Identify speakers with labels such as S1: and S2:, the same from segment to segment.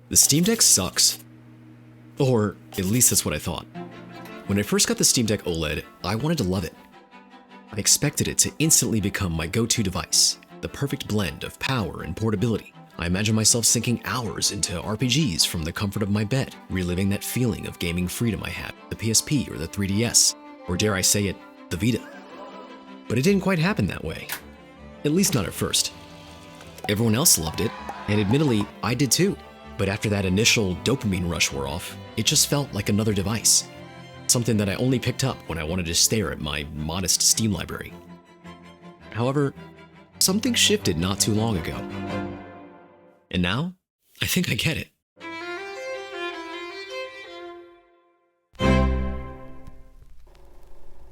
S1: The Steam Deck sucks. Or at least that's what I thought. When I first got the Steam Deck OLED, I wanted to love it. I expected it to instantly become my go-to device, the perfect blend of power and portability. I imagined myself sinking hours into RPGs from the comfort of my bed, reliving that feeling of gaming freedom I had with the PSP or the 3DS, or dare I say it, the Vita. But it didn't quite happen that way. At least not at first. Everyone else loved it, and admittedly, I did too. But after that initial dopamine rush wore off, it just felt like another device. Something that I only picked up when I wanted to stare at my modest Steam library. However, something shifted not too long ago. And now, I think I get it.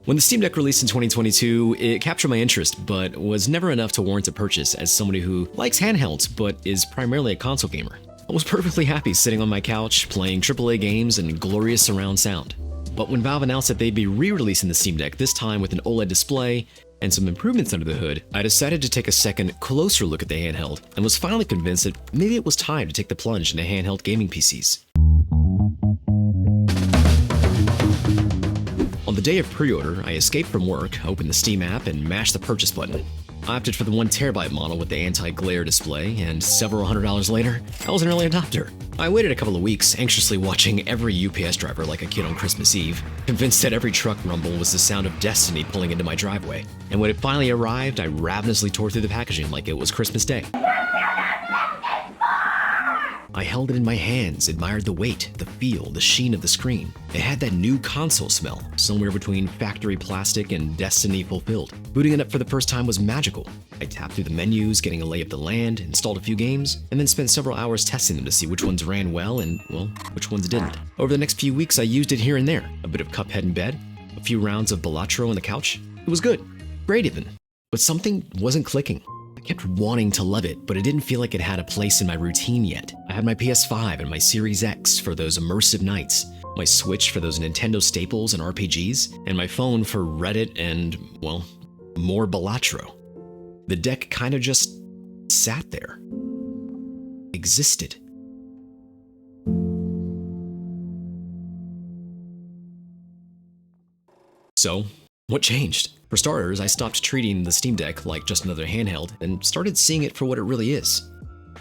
S1: When the Steam Deck released in 2022, it captured my interest, but was never enough to warrant a purchase as somebody who likes handhelds but is primarily a console gamer. I was perfectly happy sitting on my couch, playing AAA games and glorious surround sound. But when Valve announced that they'd be re-releasing the Steam Deck, this time with an OLED display and some improvements under the hood, I decided to take a second, closer look at the handheld and was finally convinced that maybe it was time to take the plunge into handheld gaming PCs. On the day of pre-order, I escaped from work, opened the Steam app, and mashed the purchase button. I opted for the 1TB model with the anti-glare display, and several $100s later, I was an early adopter. I waited a couple of weeks, anxiously watching every UPS driver like a kid on Christmas Eve, convinced that every truck rumble was the sound of destiny pulling into my driveway. And when it finally arrived, I ravenously tore through the packaging like it was Christmas Day. I held it in my hands, admired the weight, the feel, the sheen of the screen. It had that new console smell, somewhere between factory plastic and destiny fulfilled. Booting it up for the first time was magical. I tapped through the menus, getting a lay of the land, installed a few games, and then spent several hours testing them to see which ones ran well and, well, which ones didn't. Over the next few weeks, I used it here and there. A bit of Cuphead in bed, a few rounds of Balatro on the couch. It was good. Great even. But something wasn't clicking. I kept wanting to love it, but it didn't feel like it had a place in my routine yet. I had my PS5 and my Series X for those immersive nights, my Switch for those Nintendo staples and RPGs, and my phone for Reddit and, well, more Balatro. The deck kind of just sat there. Existed. So, what changed? For starters, I stopped treating the Steam Deck like just another handheld and started seeing it for what it really is.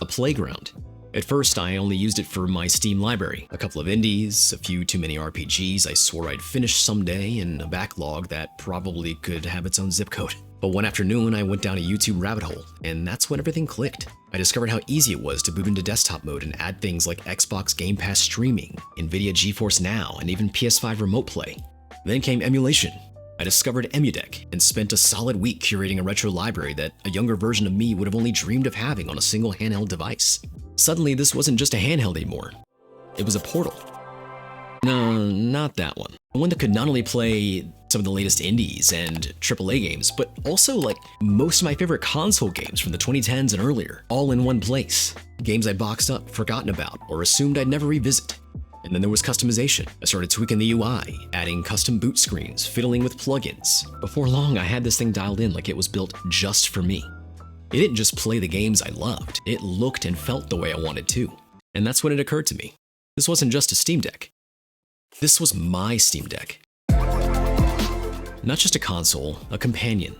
S1: A playground. At first, I only used it for my Steam library, a couple of indies, a few too many RPGs I swore I'd finish someday, and a backlog that probably could have its own zip code. But one afternoon, I went down a YouTube rabbit hole, and that's when everything clicked. I discovered how easy it was to boot into desktop mode and add things like Xbox Game Pass streaming, Nvidia GeForce Now, and even PS5 Remote Play. Then came emulation. I discovered EmuDeck and spent a solid week curating a retro library that a younger version of me would have only dreamed of having on a single handheld device. Suddenly, this wasn't just a handheld anymore. It was a portal. No, not that one. One that could not only play some of the latest indies and AAA games, but also like most of my favorite console games from the 2010s and earlier, all in one place. Games I boxed up, forgotten about, or assumed I'd never revisit. And then there was customization. I started tweaking the UI, adding custom boot screens, fiddling with plugins. Before long, I had this thing dialed in like it was built just for me. It didn't just play the games I loved, it looked and felt the way I wanted to. And that's when it occurred to me. This wasn't just a Steam Deck. This was my Steam Deck. Not just a console, a companion.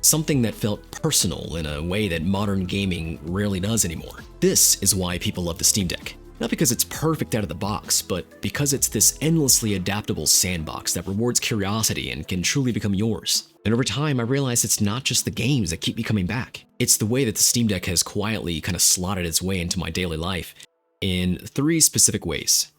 S1: Something that felt personal in a way that modern gaming rarely does anymore. This is why people love the Steam Deck. Not because it's perfect out of the box, but because it's this endlessly adaptable sandbox that rewards curiosity and can truly become yours. And over time, I realized it's not just the games that keep me coming back. It's the way that the Steam Deck has quietly kind of slotted its way into my daily life in 3 specific ways.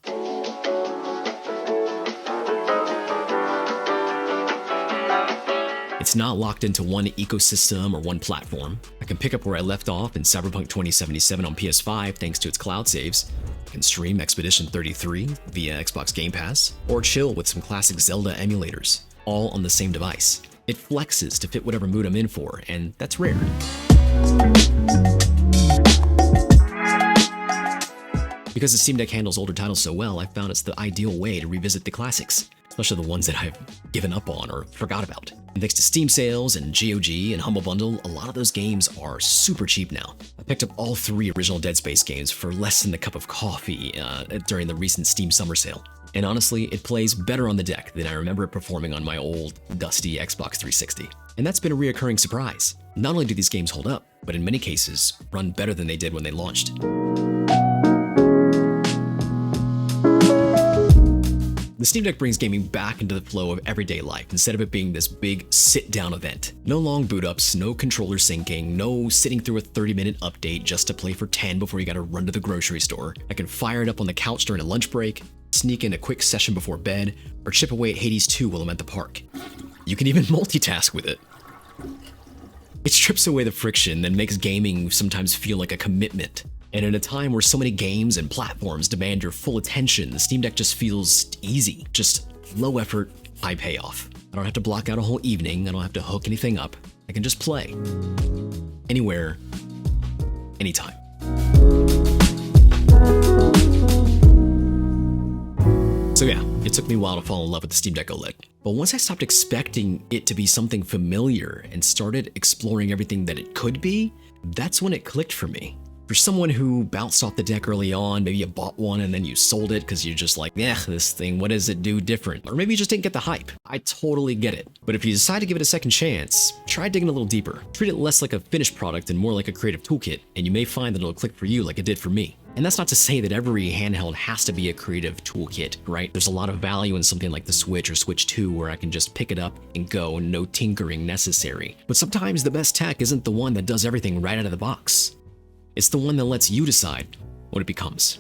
S1: It's not locked into one ecosystem or one platform. I can pick up where I left off in Cyberpunk 2077 on PS5 thanks to its cloud saves. I can stream Expedition 33 via Xbox Game Pass, or chill with some classic Zelda emulators, all on the same device. It flexes to fit whatever mood I'm in for, and that's rare. Because the Steam Deck handles older titles so well, I found it's the ideal way to revisit the classics. especially the ones that I've given up on or forgot about. And thanks to Steam sales and GOG and Humble Bundle, a lot of those games are super cheap now. I picked up all 3 original Dead Space games for less than a cup of coffee during the recent Steam summer sale. And honestly, it plays better on the deck than I remember it performing on my old, dusty Xbox 360. And that's been a reoccurring surprise. Not only do these games hold up, but in many cases, run better than they did when they launched. The Steam Deck brings gaming back into the flow of everyday life instead of it being this big sit-down event. No long boot-ups, no controller syncing, no sitting through a 30-minute update just to play for 10 before you gotta run to the grocery store. I can fire it up on the couch during a lunch break, sneak in a quick session before bed, or chip away at Hades 2 while I'm at the park. You can even multitask with it. It strips away the friction that makes gaming sometimes feel like a commitment. And in a time where so many games and platforms demand your full attention, the Steam Deck just feels easy, just low effort, high payoff. I don't have to block out a whole evening, I don't have to hook anything up. I can just play. Anywhere, anytime. So yeah, it took me a while to fall in love with the Steam Deck OLED. But once I stopped expecting it to be something familiar and started exploring everything that it could be, that's when it clicked for me. For someone who bounced off the deck early on, maybe you bought one and then you sold it because you're just like, this thing, what does it do different? Or maybe you just didn't get the hype. I totally get it. But if you decide to give it a second chance, try digging a little deeper. Treat it less like a finished product and more like a creative toolkit, and you may find that it'll click for you like it did for me. And that's not to say that every handheld has to be a creative toolkit, right? There's a lot of value in something like the Switch or Switch 2 where I can just pick it up and go, no tinkering necessary. But sometimes the best tech isn't the one that does everything right out of the box. It's the one that lets you decide what it becomes.